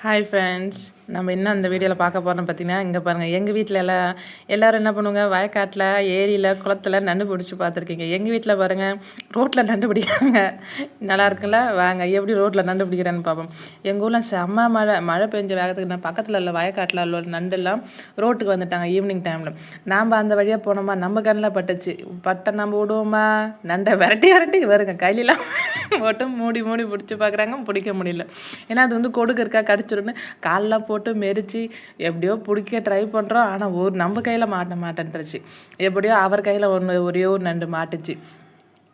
Hi friends, நம்ம இன்னும் அந்த வீடியோவில் பார்க்க போகிறோம். பார்த்தீங்கன்னா இங்கே பாருங்கள், எங்கள் வீட்டில் எல்லோரும் என்ன பண்ணுவாங்க, வயக்காட்டில் ஏரியில் குளத்தில் நண்டு பிடிச்சி பார்த்துருக்கீங்க. எங்கள் வீட்டில் பாருங்கள், ரோட்டில் நண்டு பிடிக்கிறாங்க. நல்லா இருக்குல்ல? வாங்க எப்படி ரோட்டில் நண்டு பிடிக்கிறேன்னு பார்ப்போம். எங்கள் ஊரில் செம்ம மழை பெஞ்ச வேகத்துக்கு நான் பக்கத்தில் உள்ள வயக்காட்டில் உள்ள நண்டெல்லாம் ரோட்டுக்கு வந்துட்டாங்க ஈவினிங் டைமில். நாம் அந்த வழியாக போனோமா, நம்ம கண்ணில் பட்டை நம்ம விடுவோமா, நண்டை விரட்டி விரட்டி வருங்க கையிலலாம் போட்டு மூடி பிடிச்சி பார்க்குறாங்க, பிடிக்க முடியல. ஏன்னா அது வந்து கொடுக்கு இருக்கா, கடிச்சிடுன்னு காலெலாம் போட்டு மெரிச்சு எப்படியோ பிடிக்க ட்ரை பண்ணுறோம். ஆனால் நம்ம கையில் மாட்டேன்ட்டுருச்சு. எப்படியோ அவர் கையில் ஒரே ஒரு நண்டு மாட்டுச்சு.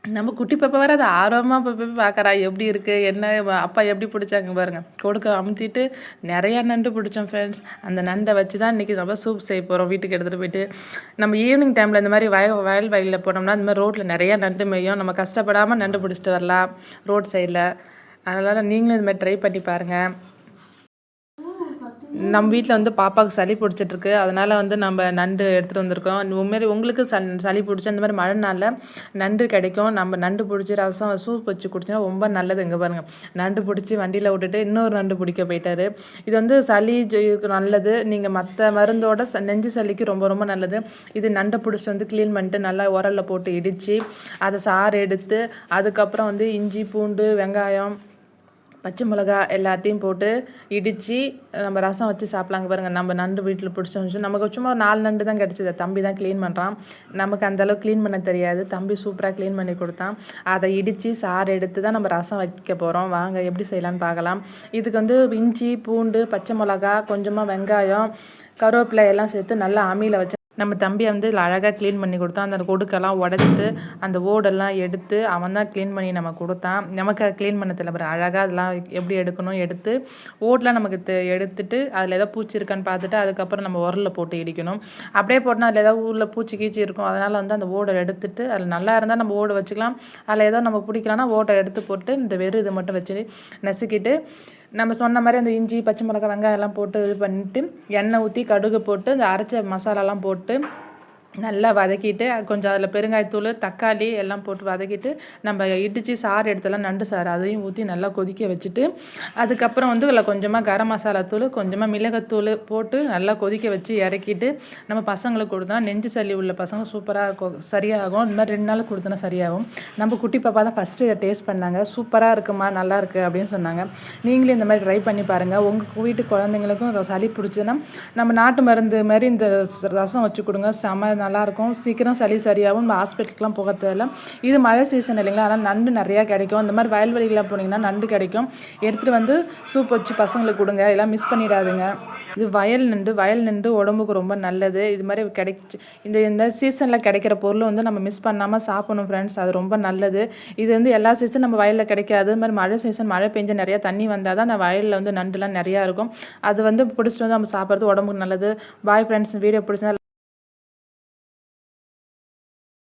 நம்ம குட்டி பாப்பா வேறு அதை ஆர்வமாக போய் பார்க்குறா, எப்படி இருக்குது என்ன அப்பா எப்படி பிடிச்சாங்க பாருங்கள். கொடுக்க அமுத்திட்டு நிறையா நண்டு பிடிச்சோம் ஃப்ரெண்ட்ஸ். அந்த நண்டை வச்சு தான் இன்றைக்கி நம்ம சூப் செய்ய போகிறோம். வீட்டுக்கு எடுத்துகிட்டு போயிட்டு நம்ம ஈவினிங் டைமில் இந்த மாதிரி வயலில் போனோம்னா இந்த மாதிரி ரோட்டில் நிறையா நண்டு மேயும். நம்ம கஷ்டப்படாமல் நண்டு பிடிச்சிட்டு வரலாம் ரோட் சைடில். அதனால் நீங்களும் இது மாதிரி ட்ரை பண்ணி பாருங்கள். நம்ம வீட்டில் வந்து பாப்பாவுக்கு சளி பிடிச்சிட்ருக்கு, அதனால் வந்து நம்ம நண்டு எடுத்துகிட்டு வந்திருக்கோம். உண்மையிலே உங்களுக்கு சளி பிடிச்சி அந்த மாதிரி மழை நாளில் நண்டு கிடைக்கும். நம்ம நண்டு பிடிச்சி ரசம் சூப் வச்சு குடிச்சோன்னா ரொம்ப நல்லது. இங்கே பாருங்கள், நண்டு பிடிச்சி வண்டியில் விட்டுட்டு இன்னொரு நண்டு பிடிக்க போயிட்டார். இது வந்து சளி நல்லது. நீங்கள் மற்ற மருந்தோட நெஞ்சு சளிக்கு ரொம்ப ரொம்ப நல்லது. இது நண்டை பிடிச்சி வந்து க்ளீன் பண்ணிட்டு நல்லா உரலில் போட்டு இடித்து அதை சாறு எடுத்து அதுக்கப்புறம் வந்து இஞ்சி பூண்டு வெங்காயம் பச்சை மிளகா எல்லாத்தையும் போட்டு இடித்து நம்ம ரசம் வச்சு சாப்பிட்லாங்க பாருங்கள். நம்ம நண்டு வீட்டில் பிடிச்சோம். நமக்கு சும்மா 4 நண்டு தான் கிடச்சிது. தம்பி தான் க்ளீன் பண்ணுறான். நமக்கு அந்தளவுக்கு க்ளீன் பண்ண தெரியாது. தம்பி சூப்பராக க்ளீன் பண்ணி கொடுத்தான். அதை இடித்து சாறு எடுத்து தான் நம்ம ரசம் வைக்க போகிறோம். வாங்க எப்படி செய்யலான்னு பார்க்கலாம். இதுக்கு வந்து இஞ்சி பூண்டு பச்சை மிளகா கொஞ்சமாக வெங்காயம் கருவேப்பிலை எல்லாம் சேர்த்து நல்லா அம்மியில் வச்சு நம்ம தம்பியை வந்து அழகாக க்ளீன் பண்ணி கொடுத்தான். அந்த கொடுக்கெல்லாம் உடச்சிட்டு அந்த ஓடெல்லாம் எடுத்து அவன் தான் க்ளீன் பண்ணி நம்ம கொடுத்தான். நமக்கு அதை க்ளீன் பண்ண தெரியல. அழகாக அதெல்லாம் எப்படி எடுக்கணும் எடுத்து ஓடெலாம் நமக்கு எடுத்துட்டு அதில் ஏதோ பூச்சி இருக்கான்னு பார்த்துட்டு அதுக்கப்புறம் நம்ம உரலில் போட்டு இடிக்கணும். அப்படியே போட்டோன்னா அதில் ஏதாவது ஊரில் பூச்சி கீச்சி இருக்கும். அதனால் வந்து அந்த ஓடை எடுத்துட்டு அதில் நல்லா இருந்தால் நம்ம ஓடை வச்சுக்கலாம். அதில் ஏதோ நம்ம பிடிக்கலாம்னா ஓட்டை எடுத்து போட்டு இந்த வெறும் இதை மட்டும் வச்சு நசுக்கிட்டு நம்ம சொன்ன மாதிரி அந்த இஞ்சி பச்சை மிளகா வெங்காயம் எல்லாம் போட்டு இது பண்ணிட்டு எண்ணெய் ஊற்றி கடுகு போட்டு இந்த அரைச்ச மசாலாலாம் போட்டு நல்லா வதக்கிட்டு கொஞ்சம் அதில் பெருங்காயத்தூள் தக்காளி எல்லாம் போட்டு வதக்கிட்டு நம்ம இடித்து சாறு எடுத்தலாம் நண்டு சாறு அதையும் ஊற்றி நல்லா கொதிக்க வச்சுட்டு அதுக்கப்புறம் வந்து அதில் கொஞ்சமாக கரம் மசாலா தூள் கொஞ்சமாக மிளகாத்தூள் போட்டு நல்லா கொதிக்க வச்சு இறக்கிட்டு நம்ம பசங்களுக்கு கொடுத்தோன்னா நெஞ்சு சளி உள்ள பசங்க சூப்பராக சரியாகும். இந்த மாதிரி 2 நாள் கொடுத்தோன்னா சரியாகும். நம்ம குட்டி பாப்பா தான் ஃபஸ்ட்டு இதை டேஸ்ட் பண்ணாங்க. சூப்பராக இருக்குமா, நல்லா இருக்குது அப்படின்னு சொன்னாங்க. நீங்களே இந்த மாதிரி ட்ரை பண்ணி பாருங்கள். உங்கள் வீட்டு குழந்தைங்களுக்கும் சளி பிடிச்சதுன்னா நம்ம நாட்டு மருந்து மாதிரி இந்த ரசம் வச்சு கொடுங்க. நல்லாயிருக்கும். சீக்கிரம் சளி சரியாகும். நம்ம ஹாஸ்பிட்டலுக்குலாம் போக தேவையில்ல. இது மழை சீசன் இல்லைங்களா, அதனால் நண்டு நிறையா கிடைக்கும். இந்த மாதிரி வயல்வெளிகளாக போனீங்கன்னா நண்டு கிடைக்கும். எடுத்துகிட்டு வந்து சூப் வச்சு பசங்களுக்கு கொடுங்க. எல்லாம் மிஸ் பண்ணிடாதுங்க. இது வயல் நண்டு உடம்புக்கு ரொம்ப நல்லது. இது மாதிரி இந்த சீசனில் கிடைக்கிற பொருள் வந்து நம்ம மிஸ் பண்ணாமல் சாப்பிடணும் ஃப்ரெண்ட்ஸ். அது ரொம்ப நல்லது. இது வந்து எல்லா சீசன் நம்ம வயலில் கிடைக்காது. இது மாதிரி மழை சீசன் மழை பெஞ்சு நிறையா தண்ணி வந்தால் தான் அந்த வயலில் வந்து நண்டுலாம் நிறையா இருக்கும். அது வந்து பிடிச்சிட்டு வந்து நம்ம சாப்பிட்றது உடம்புக்கு நல்லது. பாய் ஃப்ரெண்ட்ஸ், வீடியோ பிடிச்சா